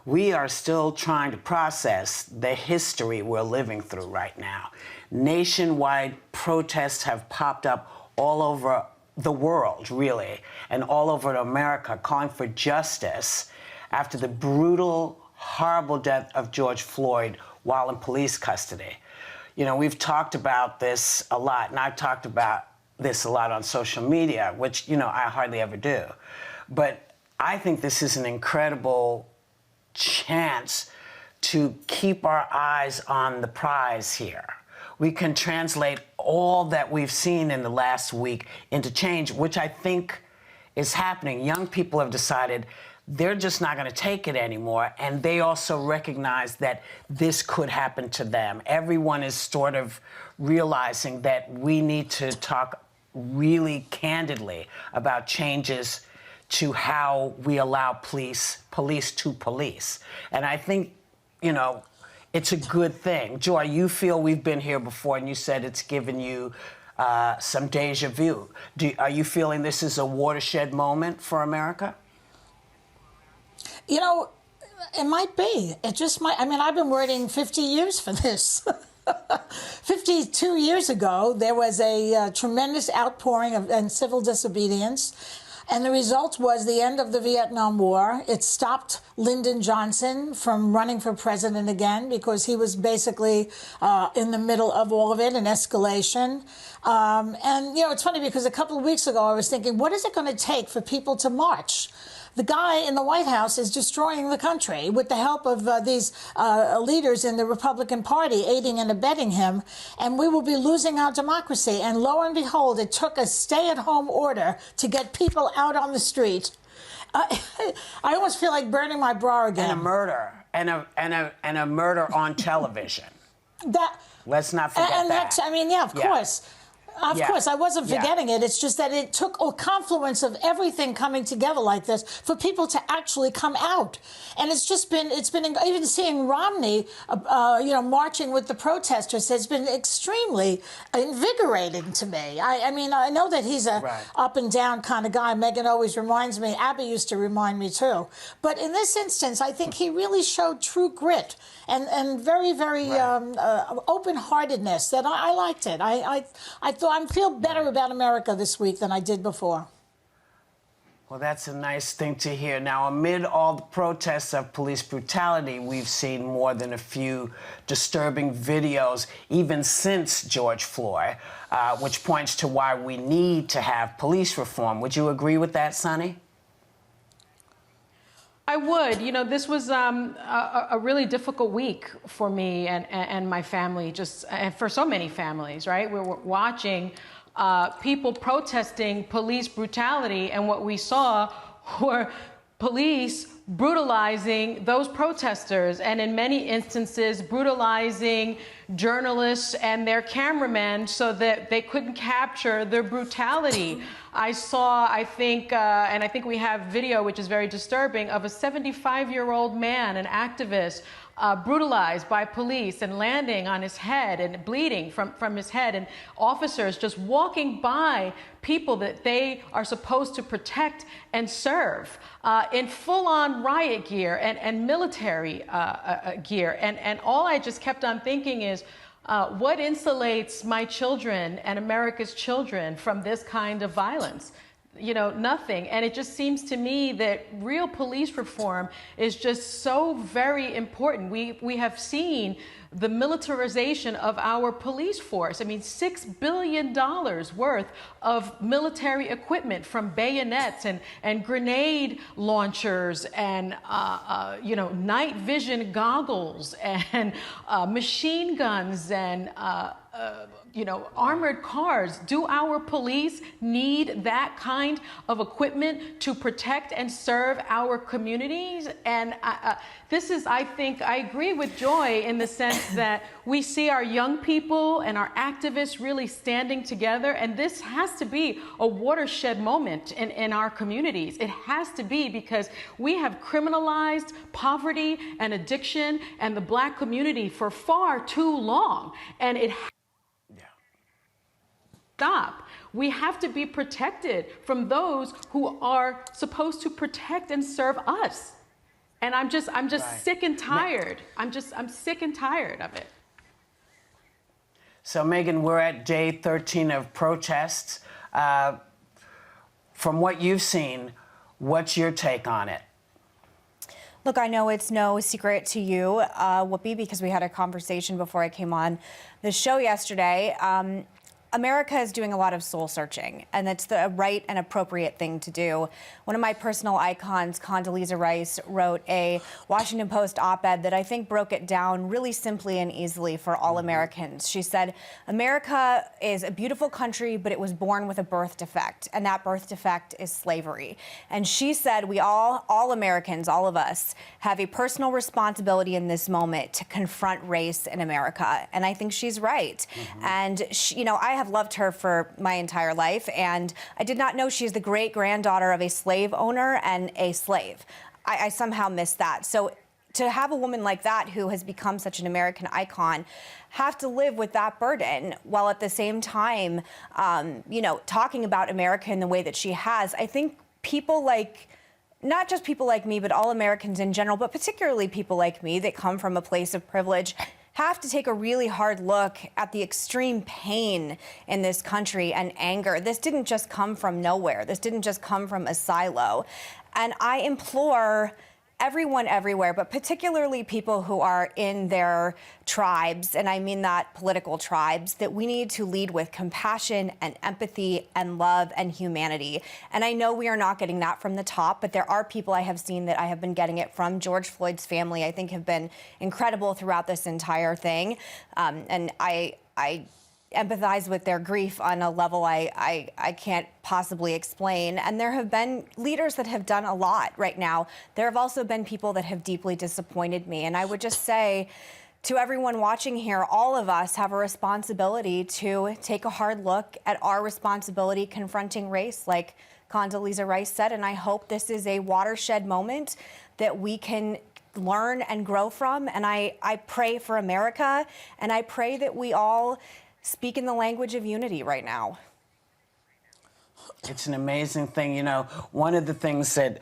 we are still trying to process the history we're living through right now. Nationwide protests have popped up all over the world, really, and all over America, calling for justice after the brutal, horrible death of George Floyd while in police custody. You know, we've talked about this a lot, and I've talked about this a lot on social media, which, you know, I hardly ever do. But I think this is an incredible chance to keep our eyes on the prize here. We can translate all that we've seen in the last week into change, which I think is happening. Young people have decided they're just not going to take it anymore, and they also recognize that this could happen to them. Everyone is sort of realizing that we need to talk really candidly about changes to how we allow police to police. And I think, you know, it's a good thing. Joy, you feel we've been here before, and you said it's given you some deja vu. Are you feeling this is a watershed moment for America? You know, it might be. It just might. I mean, I've been waiting 50 years for this. 52 years ago, there was a tremendous outpouring and civil disobedience. And the result was the end of the Vietnam War. It stopped Lyndon Johnson from running for president again because he was basically in the middle of all of it, an escalation. And, you know, it's funny because a couple of weeks ago I was thinking, what is it going to take for people to march? The guy in the White House is destroying the country with the help of these leaders in the Republican Party aiding and abetting him, and we will be losing our democracy. And lo and behold, it took a stay-at-home order to get people out on the street. I almost feel like burning my bra again. And a murder, and a murder on television. Let's not forget that. I mean, yeah, of course. Of course, I wasn't forgetting it. It's just that it took a confluence of everything coming together like this for people to actually come out. And it's been even seeing Romney, you know, marching with the protesters has been extremely invigorating to me. I mean, I know that he's a up and down kind of guy. Megan always reminds me. Abby used to remind me too. But in this instance, I think he really showed true grit and very, very open-heartedness. That I liked it. I feel better about America this week than I did before. Well, that's a nice thing to hear. Now, amid all the protests of police brutality, we've seen more than a few disturbing videos, even since George Floyd, which points to why we need to have police reform. Would you agree with that, Sonny? I would. You know, this was a really difficult week for me and my family, and for so many families, right? We were watching people protesting police brutality, and what we saw were police brutalizing those protesters, and in many instances brutalizing journalists and their cameramen so that they couldn't capture their brutality. I saw, I think we have video, which is very disturbing, of a 75-year-old man, an activist, brutalized by police and landing on his head and bleeding from his head, and officers just walking by people that they are supposed to protect and serve in full-on riot gear and military gear. And all I just kept on thinking is, what insulates my children and America's children from this kind of violence? You know, nothing. And it just seems to me that real police reform is just so very important. We have seen the militarization of our police force. I mean, $6 billion worth of military equipment, from bayonets and grenade launchers and, you know, night vision goggles and machine guns and, you know, armored cars. Do our police need that kind of equipment to protect and serve our communities? And this is, I think, I agree with Joy in the sense that we see our young people and our activists really standing together, and this has to be a watershed moment in our communities. It has to be, because we have criminalized poverty and addiction and the Black community for far too long, and it stop. We have to be protected from those who are supposed to protect and serve us. And I'm just Right. sick and tired. I'm sick and tired of it. So, Megan, we're at day 13 of protests. From what you've seen, what's your take on it? Look, I know it's no secret to you, Whoopi, because we had a conversation before I came on the show yesterday. America is doing a lot of soul searching, and it's the right and appropriate thing to do. One of my personal icons, Condoleezza Rice, wrote a Washington Post op-ed that I think broke it down really simply and easily for all Americans. She said, America is a beautiful country, but it was born with a birth defect, and that birth defect is slavery. And she said, we all Americans, all of us, have a personal responsibility in this moment to confront race in America. And I think she's right. And she, you know, I have loved her for my entire life, and I did not know she's the great-granddaughter of a slave owner and a slave. I somehow missed that. So to have a woman like that who has become such an American icon have to live with that burden while at the same time, you know, talking about America in the way that she has, I think people like, not just people like me, but all Americans in general, but particularly people like me that come from a place of privilege, have to take a really hard look at the extreme pain in this country and anger. This didn't just come from nowhere. This didn't just come from a silo. And I implore everyone everywhere, but particularly people who are in their tribes, and I mean that political tribes, that we need to lead with compassion and empathy and love and humanity. And I know we are not getting that from the top, but there are people I have seen that I have been getting it from. George Floyd's family, I think, have been incredible throughout this entire thing. And I empathize with their grief on a level I can't possibly explain. And there have been leaders that have done a lot right now. There have also been people that have deeply disappointed me. And I would just say to everyone watching here, all of us have a responsibility to take a hard look at our responsibility confronting race, like Condoleezza Rice said. And I hope this is a watershed moment that we can learn and grow from. And I pray for America, and I pray that we all speak in the language of unity right now. It's an amazing thing. You know, one of the things that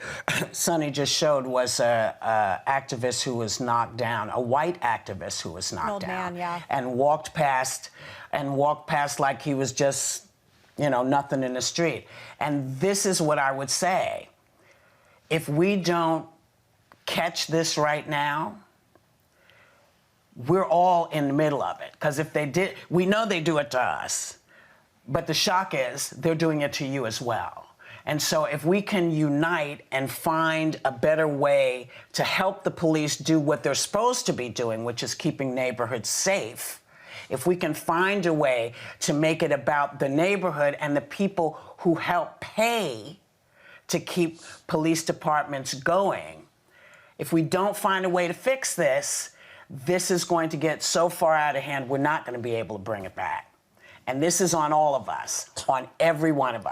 Sonny just showed was a activist who was knocked down, a white activist who was knocked old down, man, yeah. and walked past like he was just, you know, nothing in the street. And this is what I would say. If we don't catch this right now, we're all in the middle of it. Because if they did, we know they do it to us. But the shock is they're doing it to you as well. And so if we can unite and find a better way to help the police do what they're supposed to be doing, which is keeping neighborhoods safe, if we can find a way to make it about the neighborhood and the people who help pay to keep police departments going, if we don't find a way to fix this, this is going to get so far out of hand, we're not going to be able to bring it back. And this is on all of us, on every one of us.